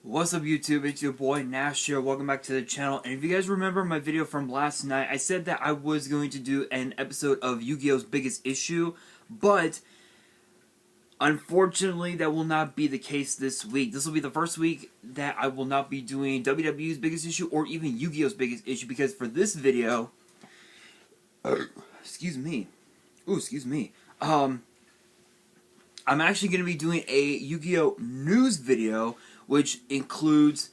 What's up YouTube, it's your boy Nash here, welcome back to the channel. And if you guys remember my video from last night, I said that I was going to do an episode of Yu-Gi-Oh's biggest issue, but unfortunately that will not be the case this week. This will be the first week that I will not be doing WWE's biggest issue or even Yu-Gi-Oh's biggest issue, because for this video, excuse me, I'm actually going to be doing a Yu-Gi-Oh news video, which includes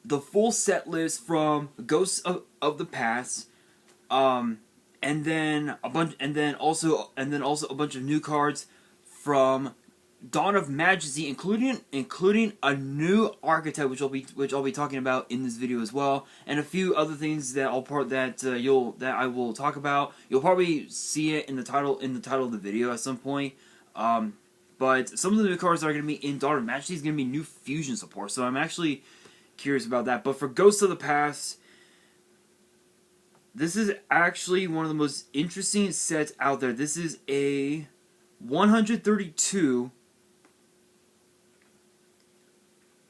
the full set list from Ghosts of the Past, and then also a bunch of new cards from Dawn of Majesty, including a new archetype, which I'll be talking about in this video as well, and a few other things that I will talk about. You'll probably see it in the title of the video at some point. But some of the new cards that are going to be in Dawn of Majesty is going to be new fusion support, so I'm actually curious about that. But for Ghosts of the Past, this is actually one of the most interesting sets out there. This is a 132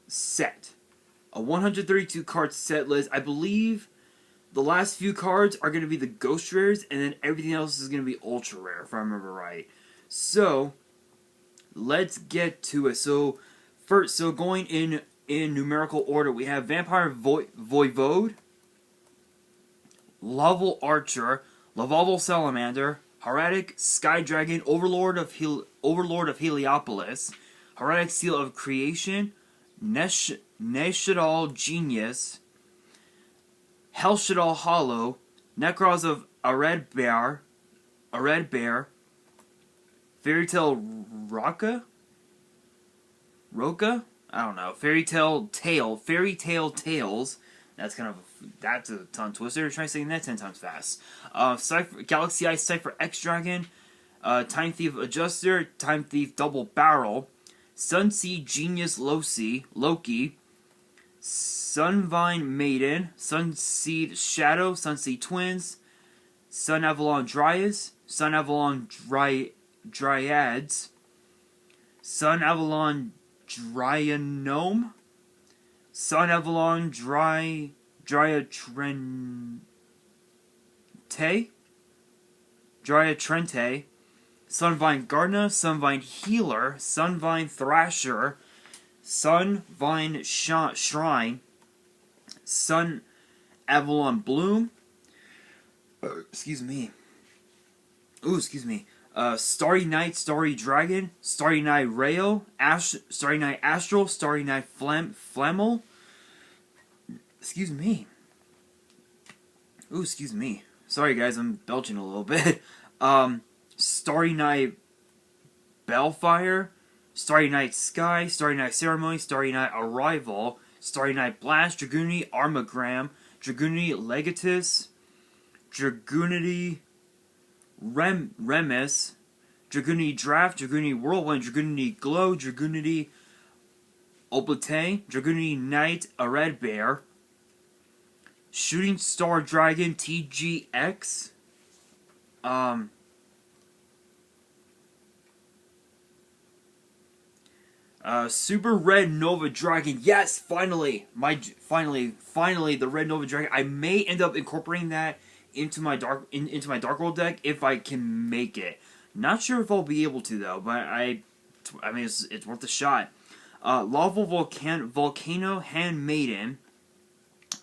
set. A 132 card set list. I believe the last few cards are going to be the Ghost Rares, and then everything else is going to be Ultra Rare, if I remember right. So let's get to it. So going in numerical order, we have Vampire Voivode, Level Archer, Lavalval Salamander, Heretic Sky Dragon, Overlord of Heliopolis, Heretic Seal of Creation, Neshadal Genius, Hellshadal Hollow, Necros of a Red Bear, Fairy Tale Roka? I don't know. Fairy Tale Tales. That's a tongue twister. Try saying that 10 times fast. Galaxy Ice Cipher X Dragon, Time Thief Adjuster, Time Thief Double Barrel, Sunseed Genius Loki, Sunvine Maiden, Sunseed Shadow, Sunseed Twins, Sun Avalon Dryas, Sun Avalon Dryads, Sun Avalon Dryanome, Sun Avalon Dryatrente, Sunvine Gardna, Sunvine Healer, Sunvine Thrasher, Sunvine Shrine, Sun Avalon Bloom, Starry Night, Starry Dragon, Starry Night Rayo, Starry Night Astral, Starry Night Flammel. Sorry guys, I'm belching a little bit. Starry Night Bellfire, Starry Night Sky, Starry Night Ceremony, Starry Night Arrival, Starry Night Blast, Dragoonity Armagram, Dragoonity Legatus, Dragoonity Remus, Dragoonity Draft, Dragoonity Whirlwind, Dragoonity Glow, Dragoonity Oblate, Dragoonity Knight, a Red Bear, Shooting Star Dragon TGX, Super Red Nova Dragon. Yes, finally, the Red Nova Dragon. I may end up incorporating that into my Dark World deck if I can make it. Not sure if I'll be able to though, but I mean it's worth a shot. Lava Volcano Handmaiden,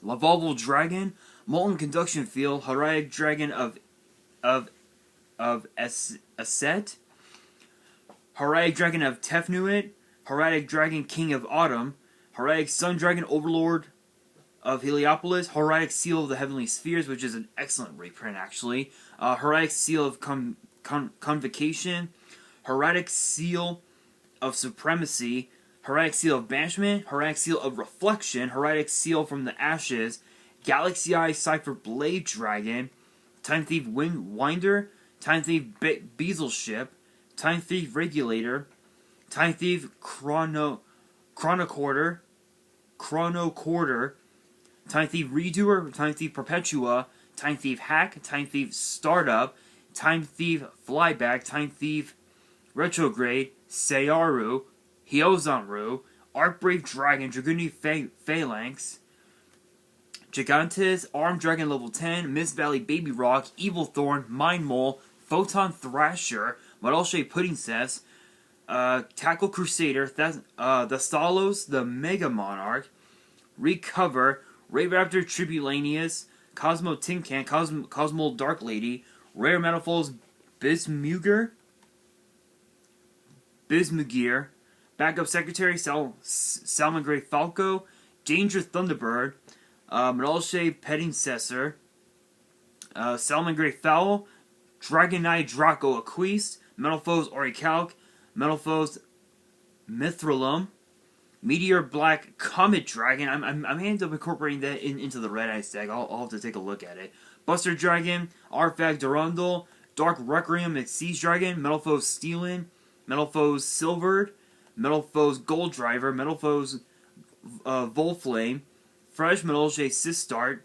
Lavalval Dragon, Molten Conduction Field, Heretic Dragon of Asset, Heretic Dragon of Tefnuit, Heretic Dragon King of Autumn, Heretic Sun Dragon Overlord of Heliopolis, Heretic Seal of the Heavenly Spheres, which is an excellent reprint actually, Heretic Seal of Convocation, Heretic Seal of Supremacy, Heretic Seal of Banishment, Heretic Seal of Reflection, Heretic Seal from the Ashes, Galaxy Eye Cipher Blade Dragon, Time Thief Winder, Time Thief Bezel Ship, Time Thief Regulator, Time Thief Chronocorder, Time Thief Redoer, Time Thief Perpetua, Time Thief Hack, Time Thief Startup, Time Thief Flyback, Time Thief Retrograde, Seiyaru, Hyozanru, Arcbrave Dragon, Draguni Phalanx, Gigantes, Armed Dragon level 10, Mist Valley Baby Rock, Evil Thorn, Mind Mole, Photon Thrasher, Madolche Pudding Cess, Tackle Crusader, the Stalos, the Mega Monarch, Recover, Ray Raptor Tribulanius, Cosmo Tin Can, Cosmo Dark Lady, Rare Manifolds Bismuger, Backup Secretary Salmon Grey Falco, Danger Thunderbird, Madolche Pedicessor, Salmon Grey Fowl, Dragonite Draco Aquiste, Metalfoes Orichalc, Metalfoes Mithralum, Meteor Black Comet Dragon. I'm going to end up incorporating that into the Red Ice deck. I'll have to take a look at it. Buster Dragon, Artifact Durandal, Dark Requiem Siege Dragon, Metalfoes Steelin, Metalfoes Silvered, Metalfoes Gold Driver, Metalfoes Volflame, Fresh Metalche Sistart,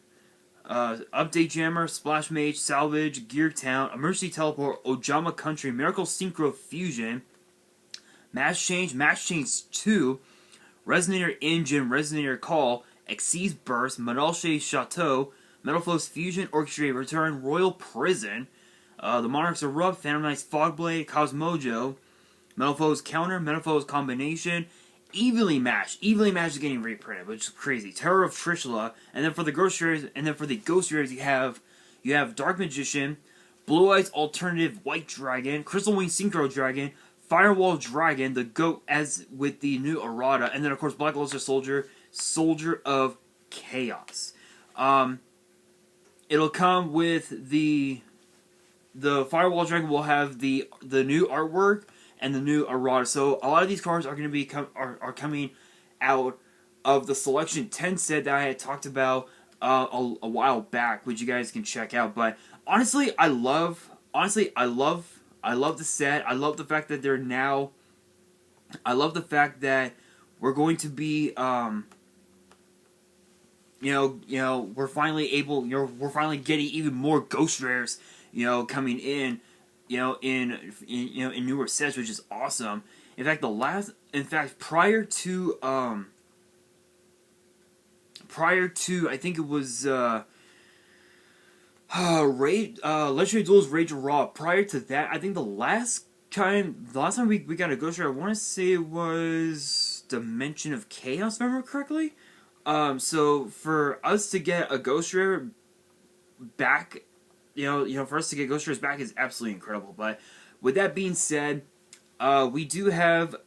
Update Jammer, Splash Mage, Salvage, Gear Town, Emergency Teleport, Ojama Country, Miracle Synchro Fusion, Mass Change 2, Resonator Engine, Resonator Call, Exceeds Burst, Metalche Chateau, Metalfoes Fusion, Orchestrated Return, Royal Prison, the Monarchs Erupt, Phantom Knight's Fogblade, Cosmojo, Metalfoes Counter, Metalfoes Combination, Evenly Matched. Evenly Matched is getting reprinted, which is crazy. Terror of Trishula, and then for the Ghost Rares, you have Dark Magician, Blue Eyes Alternative White Dragon, Crystal Wing Synchro Dragon, Firewall Dragon, the GOAT as with the new errata, and then of course Black Luster Soldier, Soldier of Chaos. It'll come with the Firewall Dragon will have the new artwork and the new errata. So a lot of these cards are going to be coming out of the Selection 10 set that I had talked about a while back, which you guys can check out. But honestly, I love the set. I love the fact that they're now. I love the fact that we're going to be, we're finally able. We're finally getting even more Ghost Rares, coming in, in newer sets, which is awesome. In fact, prior to I think it was Legendary Duels Rage of Raw. Prior to that, I think the last time we got a Ghost Rare, I want to say it was Dimension of Chaos, if I remember correctly. So for us to get a Ghost Rare back, for us to get Ghost Rares back is absolutely incredible. But with that being said, we do have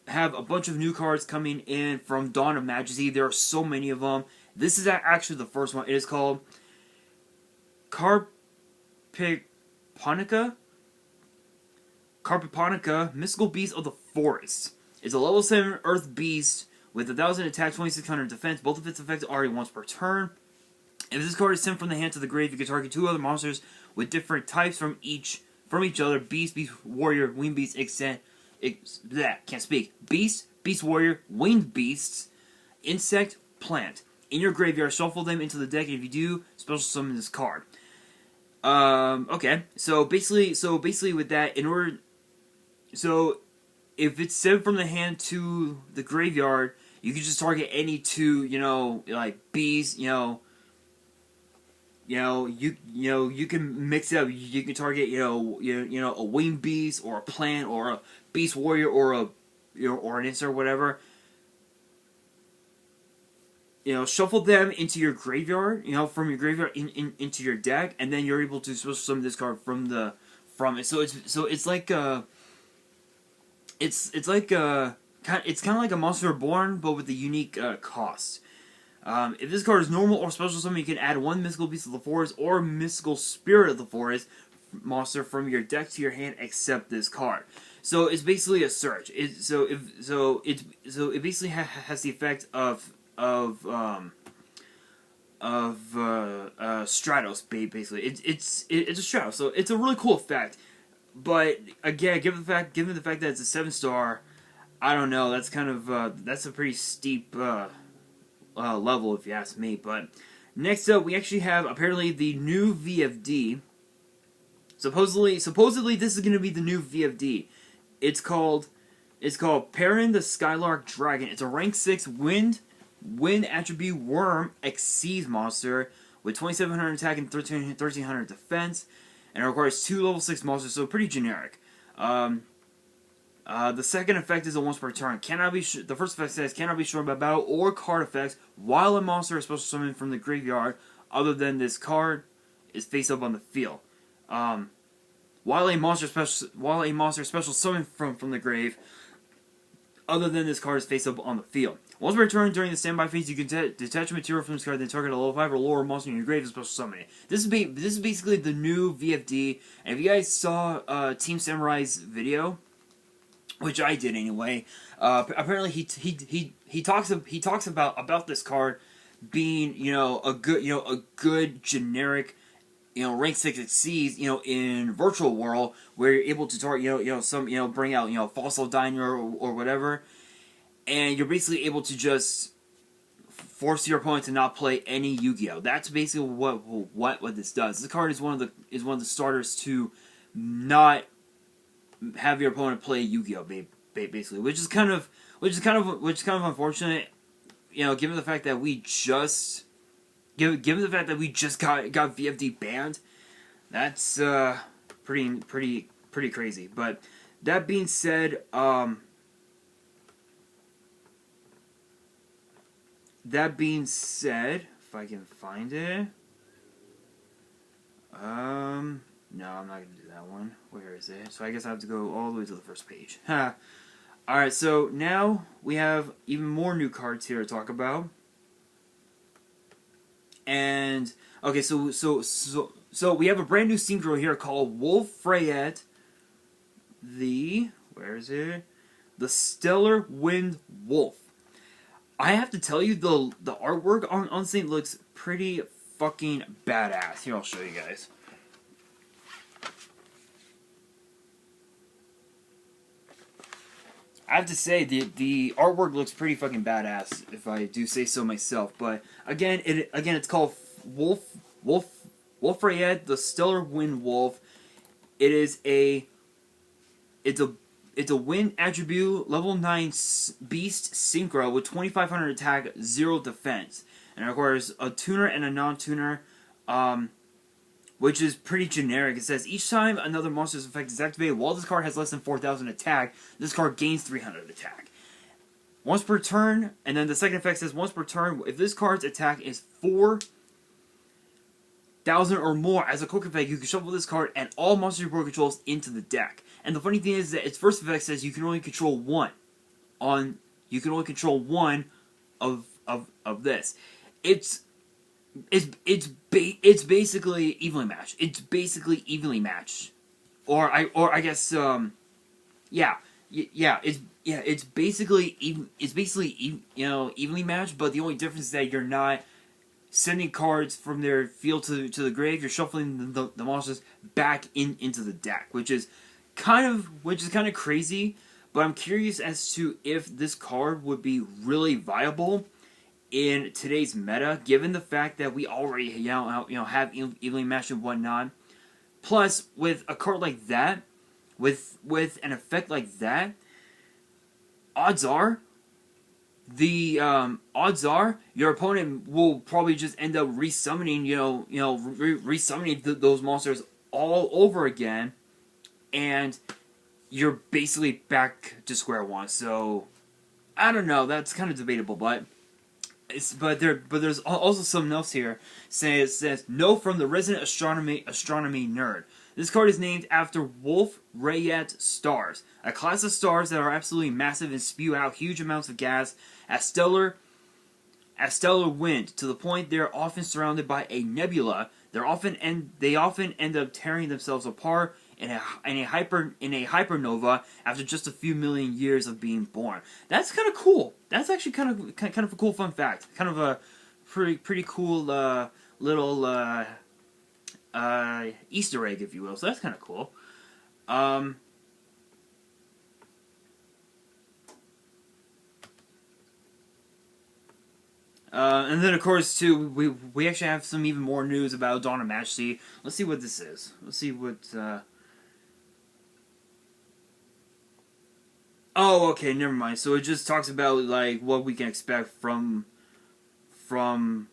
a bunch of new cards coming in from Dawn of Majesty. There are so many of them. This is actually the first one. It is called Carpiponica, Mystical Beast of the Forest. It's a level 7 Earth Beast with 1,000 attack, 2,600 defense. Both of its effects are once per turn. If this card is sent from the hand to the grave, you can target 2 other monsters with different types from each other. Beast, Warrior, Winged Beast, can't speak. Beast, Warrior, Winged Beasts, Insect, Plant. In your graveyard, shuffle them into the deck, and if you do, special summon this card. Okay, so basically with that, if it's sent from the hand to the graveyard, you can just target any 2, like beasts, you can mix it up. You can target, a winged beast or a plant or a beast warrior or or an insect or whatever. Shuffle them into your graveyard, from your graveyard into your deck, and then you're able to special summon this card from it. So it's like it's kind of like a Monster Reborn, but with a unique cost. If this card is normal or special summon, you can add 1 Mystical Beast of the Forest or Mystical Spirit of the Forest monster from your deck to your hand, except this card. So it's basically a search. It basically has the effect of Stratos, basically. It's a Stratos, so it's a really cool effect. But again, given the fact that it's a 7-star, I don't know. That's kind of that's a pretty steep level, if you ask me. But next up, we actually have apparently the new VFD. Supposedly this is going to be the new VFD. It's called It's called Perrin the Skylark Dragon. It's a rank 6 wind attribute worm exceeds monster with 2700 attack and 1300 defense, and it requires 2 level 6 monsters, so pretty generic. The second effect is a once per turn. The first effect says cannot be destroyed by battle or card effects while a monster is special summoned from the graveyard. Other than this card is face up on the field. While a monster special summoned from the grave, other than this card is face up on the field. Once per turn during the standby phase, you can detach material from this card, then target a level 5 or lower monster in your grave and special summon it. This is basically the new VFD. And if you guys saw Team Samurai's video, which I did anyway, apparently he talks about this card being a good generic rank 6 exceeds in virtual world where you're able to target bring out fossil diner or whatever, and you're basically able to just force your opponent to not play any Yu-Gi-Oh. That's basically what this does. This card is one of the starters to not have your opponent play Yu-Gi-Oh, basically, which is kind of unfortunate, given the fact that we just got VFD banned. That's pretty crazy. But that being said, if I can find it, no, I'm not going to do that one. Where is it? So I guess I have to go all the way to the first page. Alright, so now we have even more new cards here to talk about. And, okay, so we have a brand new synchro here called Wolf Freyet, where is it? The Stellar Wind Wolf. I have to tell you, the artwork on this thing looks pretty fucking badass. Here, I'll show you guys. I have to say, the artwork looks pretty fucking badass, if I do say so myself. But again, it's called Wolf Freyet, the Stellar Wind Wolf. It's a wind attribute, level 9 beast synchro with 2500 attack, 0 defense, and it requires a tuner and a non-tuner. Which is pretty generic. It says, each time another monster's effect is activated while this card has less than 4000 attack, this card gains 300 attack. Once per turn, and then the second effect says, once per turn, if this card's attack is 4000 or more, as a quick effect, you can shuffle this card and all monsters your board controls into the deck. And the funny thing is that its first effect says you can only control one. Of this. It's basically evenly matched. It's basically evenly matched, or I guess it's basically evenly matched. But the only difference is that you're not sending cards from their field to the grave. You're shuffling the monsters back into the deck, which is kind of crazy. But I'm curious as to if this card would be really viable in today's meta, given the fact that we already have evenly matched and whatnot. Plus, with a card like that, with an effect like that, odds are your opponent will probably just end up resummoning resummoning those monsters all over again, and you're basically back to square one. So I don't know. That's kind of debatable, but. But there's also something else here. It says, no from the resident astronomy nerd. This card is named after Wolf Rayet stars, a class of stars that are absolutely massive and spew out huge amounts of gas as stellar wind, to the point they're often surrounded by a nebula. They often end up tearing themselves apart in a hypernova after just a few million years of being born. That's kind of cool. That's actually kind of a cool fun fact. Kind of a pretty cool little Easter egg, if you will. So that's kind of cool. And then, of course, too, we actually have some even more news about Dawn of Majesty. Let's see what this is. Let's see what... Oh, okay, never mind. So it just talks about like what we can expect from from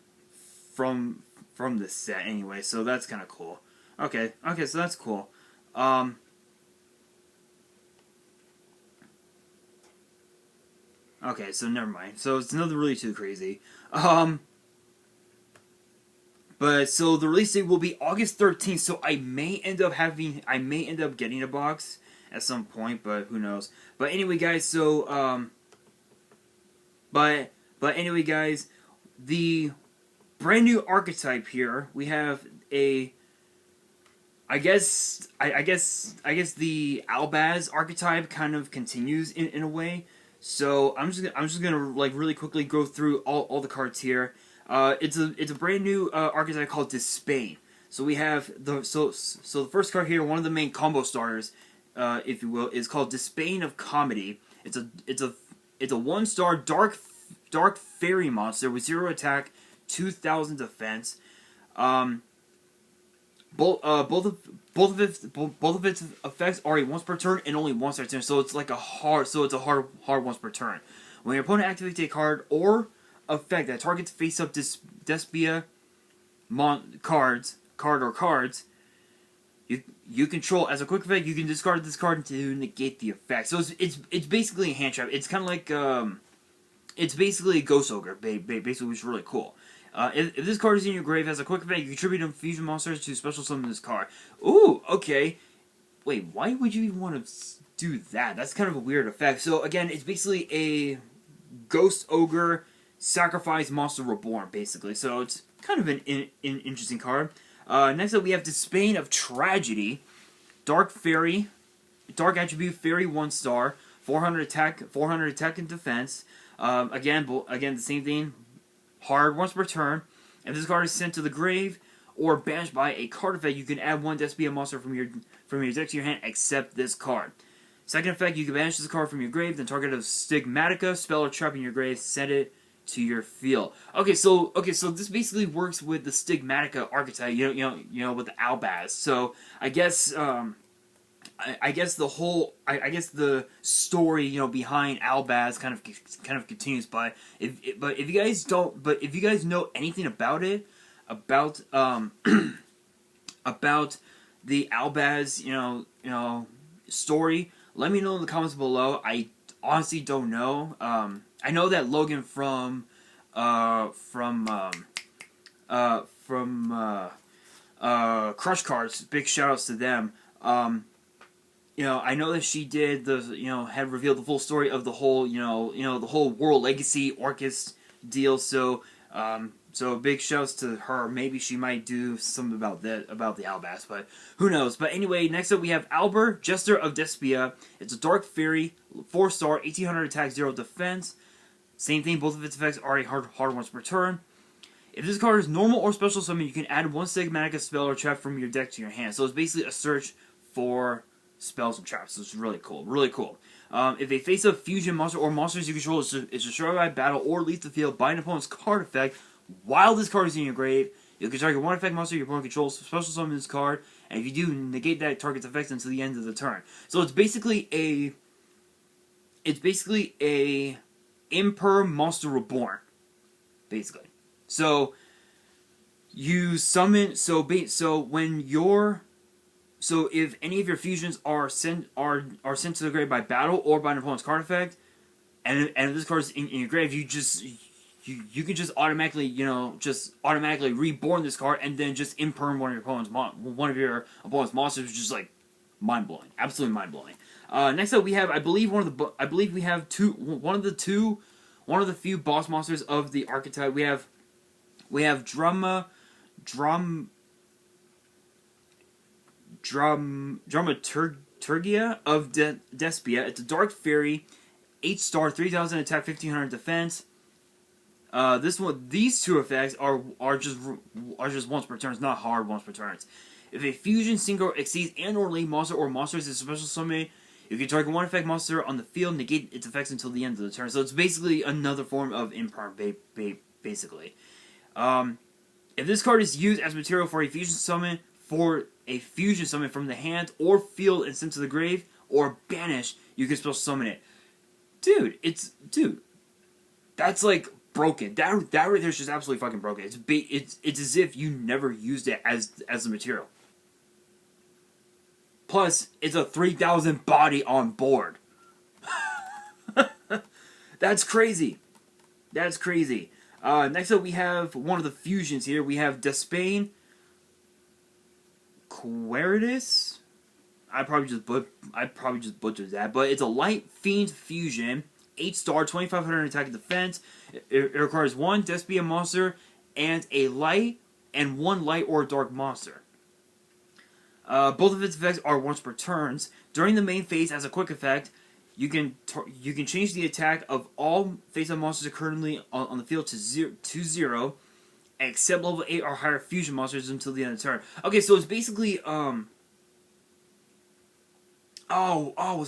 from the set anyway. So that's kind of cool. Okay, okay, so that's cool. Um, okay, so never mind. So it's nothing really too crazy. Um, but so the release date will be August 13th. So I may end up getting a box at some point, but who knows? But anyway, guys. So but anyway, guys, the brand new archetype here. We have a I guess the Albaz archetype kind of continues in a way. So I'm just gonna like really quickly go through all the cards here. It's a brand new archetype called Despain. So we have the first card here, one of the main combo starters, if you will, is called Despain of Comedy. It's a 1-star dark fairy monster with 0 attack, 2,000 defense. Um, both of its effects are a once per turn and only once per turn. So it's like a hard once per turn. When your opponent activates a card or effect that targets face-up Despia cards, you control as a quick effect. You can discard this card to negate the effect. So it's basically a hand trap. It's kind of like it's basically a Ghost Ogre, basically, which is really cool. If this card is in your grave as a quick effect, you contribute fusion monsters to special summon this card. Ooh, okay. Wait, why would you even want to do that? That's kind of a weird effect. So again, it's basically a Ghost Ogre sacrifice monster reborn, basically. So it's kind of an interesting card. Next up, we have Despain of Tragedy, Dark Attribute Fairy 1-star, 400 attack and defense. Again, the same thing. Hard once per turn. If this card is sent to the grave or banished by a card effect, you can add 1 Despia monster from your deck to your hand, except this card. Second effect, you can banish this card from your grave, then target a Stigmatica spell or trap in your grave, send it to your field. Okay, so this basically works with the Stigmatica archetype, you know, with the Albaz. So I guess I guess the story behind Albaz kind of continues. But if you guys know anything about it, about about the Albaz story, let me know in the comments below. I honestly don't know. I know that Logan from Crush Cards, big shout outs to them. I know that she did had revealed the full story of the whole, the whole World Legacy Orcus deal. So, so big shouts to her. Maybe she might do something about the Albaz, but who knows? But anyway, next up we have Albur, Jester of Despia. It's a Dark Fairy, 4-star, 1800 attack, 0 defense. Same thing. Both of its effects are a hard once per turn. If this card is normal or special summon, you can add 1 Stigmatica spell or trap from your deck to your hand. So it's basically a search for spells and traps. So it's really cool. Really cool. If a face-up fusion monster or monsters you control is destroyed by battle or leaves the field by an opponent's card effect, while this card is in your grave, you can target 1 effect monster your opponent controls, special summon this card, and if you do, negate that target's effects until the end of the turn. So it's basically a Imper Monster Reborn, basically. So you summon. So if any of your fusions are sent to the grave by battle or by an opponent's card effect, and if this card is in your grave, you can just automatically reborn this card and then just imperm one of your opponent's monsters, which is like mind blowing, absolutely mind blowing. Next up, we have one of the few boss monsters of the archetype. We have Dramaturgia of Despia. It's a Dark Fairy, 8-star, 3000 attack, 1500 defense. These two effects are just once per turn. It's not hard once per turn. If a fusion synchro exceeds and/or link monster or monsters is a special summon, you can target 1 effect monster on the field, negate its effects until the end of the turn. So it's basically another form of imperm, basically. If this card is used as material for a fusion summon from the hand or field and sent to the grave or banished, you can special summon it. dude, that's like broken. That right there is just absolutely fucking broken. It's as if you never used it as a material. Plus, it's a 3,000 body on board. That's crazy. That's crazy. Next up, we have one of the fusions here. We have Despain Queritus. I probably just butchered that, but it's a light fiend fusion. 8-star, 2,500 attack and defense. It requires 1 Despia monster and a light and 1 light or dark monster. Both of its effects are once per turns. During the main phase, as a quick effect, you can change the attack of all face-up monsters currently on the field to 0, except level 8 or higher fusion monsters until the end of the turn. Okay, so it's basically was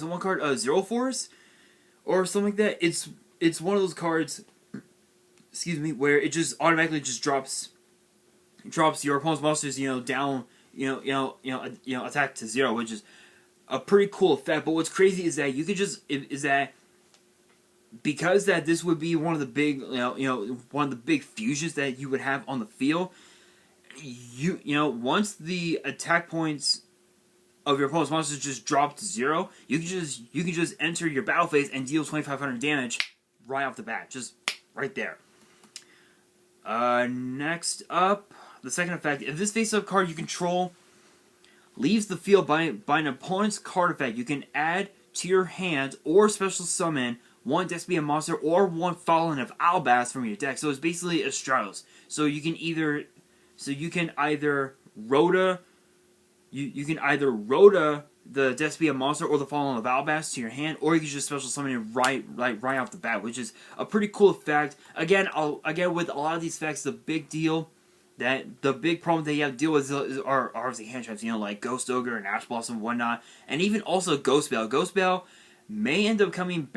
it one card Zero Force or something like that? It's one of those cards, excuse me, where it just automatically just drops your opponent's monsters, down, attack to 0, which is a pretty cool effect. But what's crazy is that you could just because this would be one of the big one of the big fusions that you would have on the field. Once the attack points of your opponent's monsters just drop to 0, you can just enter your battle phase and deal 2,500 damage right off the bat, just right there. Next up, the second effect: if this face-up card you control leaves the field by an opponent's card effect, you can add to your hand or special summon 1 Despia monster or 1 Fallen of Albaz from your deck. So it's basically a Stratos. So you can either Rhoda the Despia monster or the Fallen of Albaz to your hand, or you can just special summon it right off the bat, which is a pretty cool effect. Again, with a lot of these effects, the big problem that you have to deal with are obviously hand traps, like Ghost Ogre and Ash Blossom and whatnot, and even also Ghost Bell. Ghost Bell may end up coming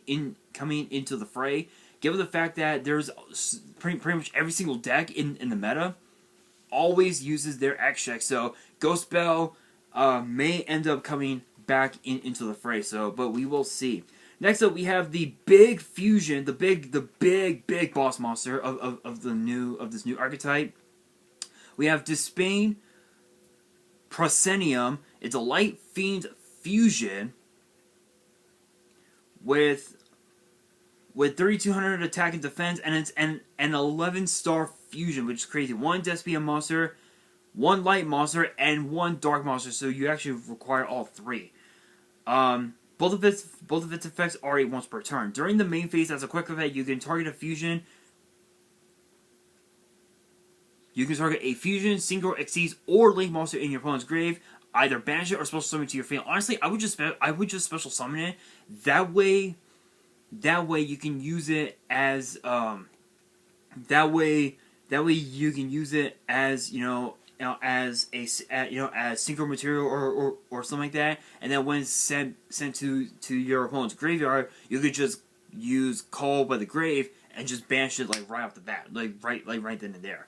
into the fray, given the fact that there's pretty much every single deck in the meta always uses their X check. So Ghost Bell may end up coming back into the fray. But we will see. Next up, we have the big fusion, the big boss monster of this new archetype. We have Despain Proscenium. It's a light fiend fusion with 3,200 attack and defense, and it's an 11-star fusion, which is crazy. 1 Despia monster, 1 light monster, and 1 dark monster. So you actually require all 3. Both of its effects are once per turn. During the main phase, as a quick effect, you can target a fusion. You can target a fusion, Synchro, Xyz, or Link monster in your opponent's grave. Either banish it or special summon it to your field. Honestly, I would just special summon it. That way you can use it as That way you can use it as as synchro material or something like that, and then when sent to your opponent's graveyard, you could just use Call by the Grave and just banish it right off the bat, right then and there.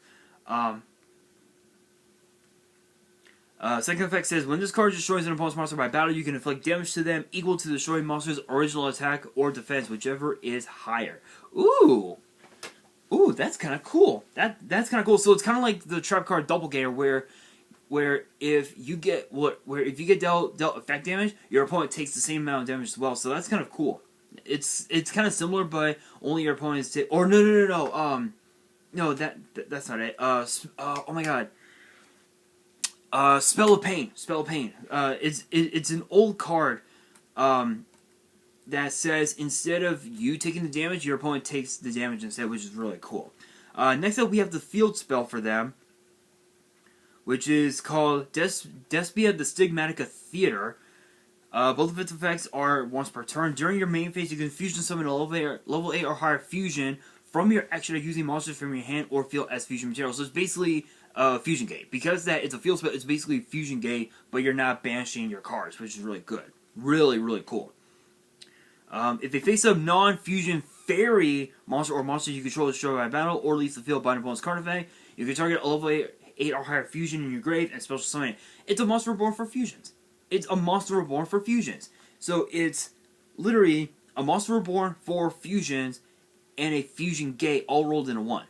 Second effect says, when this card destroys an opponent's monster by battle, you can inflict damage to them equal to the destroyed monster's original attack or defense, whichever is higher. Ooh, that's kind of cool. That's kind of cool. So it's kind of like the trap card Doppelganger, where if you get dealt effect damage, your opponent takes the same amount of damage as well. So that's kind of cool. It's kind of similar, but only your opponents take. Or no. No, that's not it. Oh my god. Spell of Pain. It's an old card that says instead of you taking the damage, your opponent takes the damage instead, which is really cool. Next up, we have the field spell for them, which is called Despia the Stigmatica Theater. Both of its effects are once per turn. During your main phase, you can fusion summon a level 8 or higher fusion from your action using monsters from your hand or field as fusion material. So it's basically Fusion Gate. Because it's a field spell, it's basically Fusion Gate, but you're not banishing your cards, which is really good. Really, really cool. If they face a non-fusion fairy monster or monster you control destroyed by battle or leaves the field by an opponent's card effect, you can target a level 8 or higher fusion in your grave and special summon it. It's a monster reborn for fusions. So it's literally a Monster Reborn, 4 fusions, and a fusion gate all rolled into one.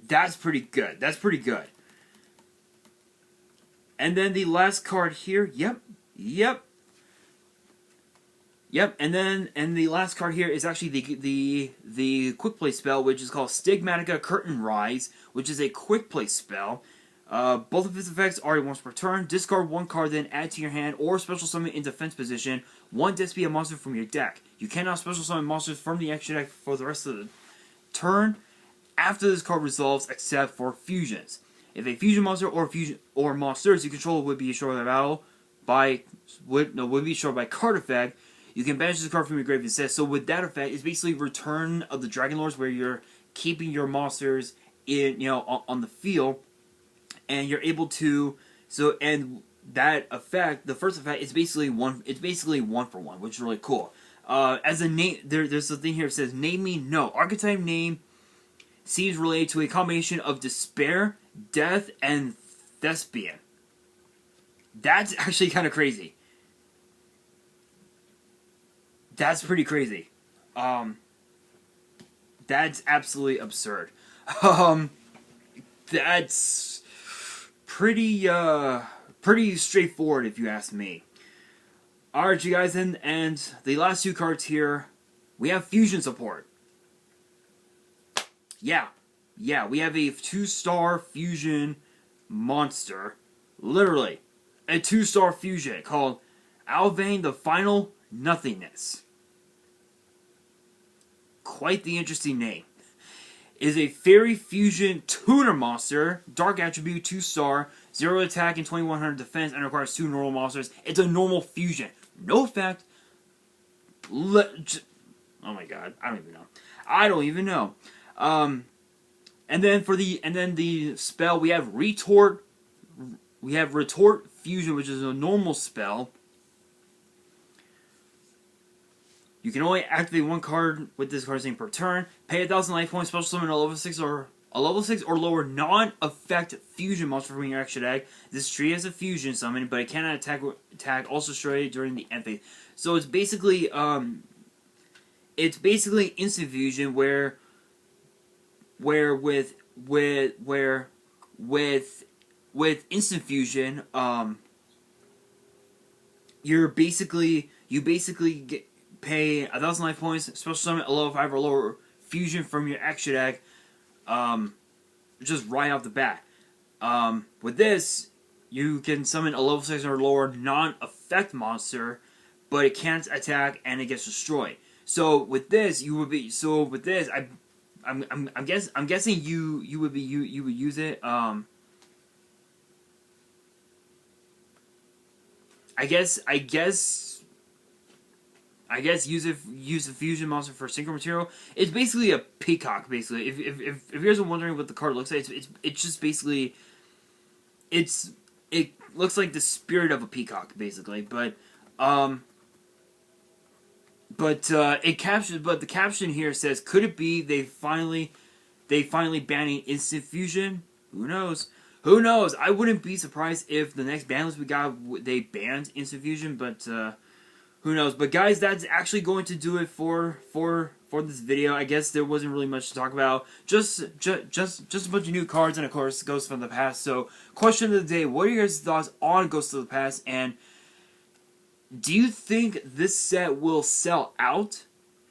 That's pretty good. That's pretty good. And then the last card here, yep. And the last card here is actually the quick play spell, which is called Stigmatica Curtain Rise, which is a quick play spell. Both of its effects are once per turn. Discard 1 card, then add to your hand, or special summon in defense position 1 Despia monster from your deck. You cannot special summon monsters from the extra deck for the rest of the turn after this card resolves, except for fusions. If a fusion monster or monsters you control would be destroyed by battle would be destroyed by card effect, you can banish this card from your grave instead. So with that effect, it's basically Return of the Dragon Lords, where you're keeping your monsters in on the field, and you're able to and that effect, the first effect, is basically one. It's basically 1 for 1, which is really cool. As a name, there's a thing here that says name me no. Archetype name seems related to a combination of despair, death, and thespian. That's actually kind of crazy. That's pretty crazy. That's absolutely absurd. That's pretty straightforward if you ask me. Alright, you guys, and the last 2 cards here, we have fusion support. Yeah, we have a 2-star fusion monster. Literally, a 2-star fusion called Alvain the Final Nothingness. Quite the interesting name. Is a fairy fusion tuner monster, dark attribute, 2-star, 0 attack and 2100 defense, and requires 2 normal monsters. It's a normal fusion. No effect. Oh my god, I don't even know. And then the spell, we have retort fusion, which is a normal spell. You can only activate 1 card with this card's name per turn. Pay 1,000 life points. Special summon a level 6 or lower non-effect fusion monster from your extra deck. This tree has a fusion summon, but it cannot attack also destroy during the end phase. So it's basically instant fusion where with instant fusion you basically pay 1,000 life points, special summon a level 5 or lower fusion from your extra deck, just right off the bat. With this, you can summon a level 6 or lower non-effect monster, but it can't attack and it gets destroyed. So with this, I'm guessing you would use it. I guess use the fusion monster for synchro material. It's basically a peacock. Basically, if you guys are wondering what the card looks like, it's just basically it looks like the spirit of a peacock, basically. But the caption here says, could it be they finally banning instant fusion? Who knows? Who knows? I wouldn't be surprised if the next ban list we got, they banned instant fusion, but who knows? But guys, that's actually going to do it for this video. I guess there wasn't really much to talk about. Just a bunch of new cards, and of course, Ghosts from the Past. So, question of the day: what are your guys' thoughts on Ghosts of the Past? And do you think this set will sell out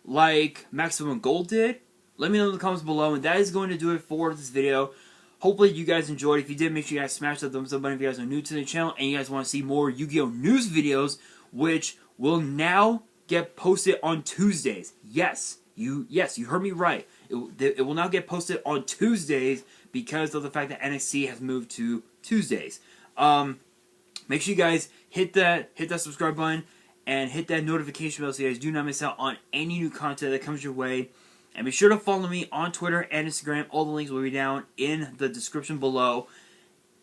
like Maximum Gold did? Let me know in the comments below. And that is going to do it for this video. Hopefully you guys enjoyed. If you did, make sure you guys smash that thumbs up button if you guys are new to the channel and you guys want to see more Yu-Gi-Oh! News videos, which will now get posted on Tuesdays. Yes, you heard me right. It will now get posted on Tuesdays because of the fact that NXT has moved to Tuesdays. Make sure you guys hit that subscribe button and hit that notification bell so you guys do not miss out on any new content that comes your way. And be sure to follow me on Twitter and Instagram. All the links will be down in the description below.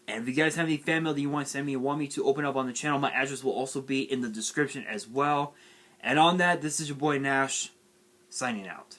And if you guys have any fan mail that you want to send me and want me to open up on the channel, my address will also be in the description as well. And on that, this is your boy Nash, signing out.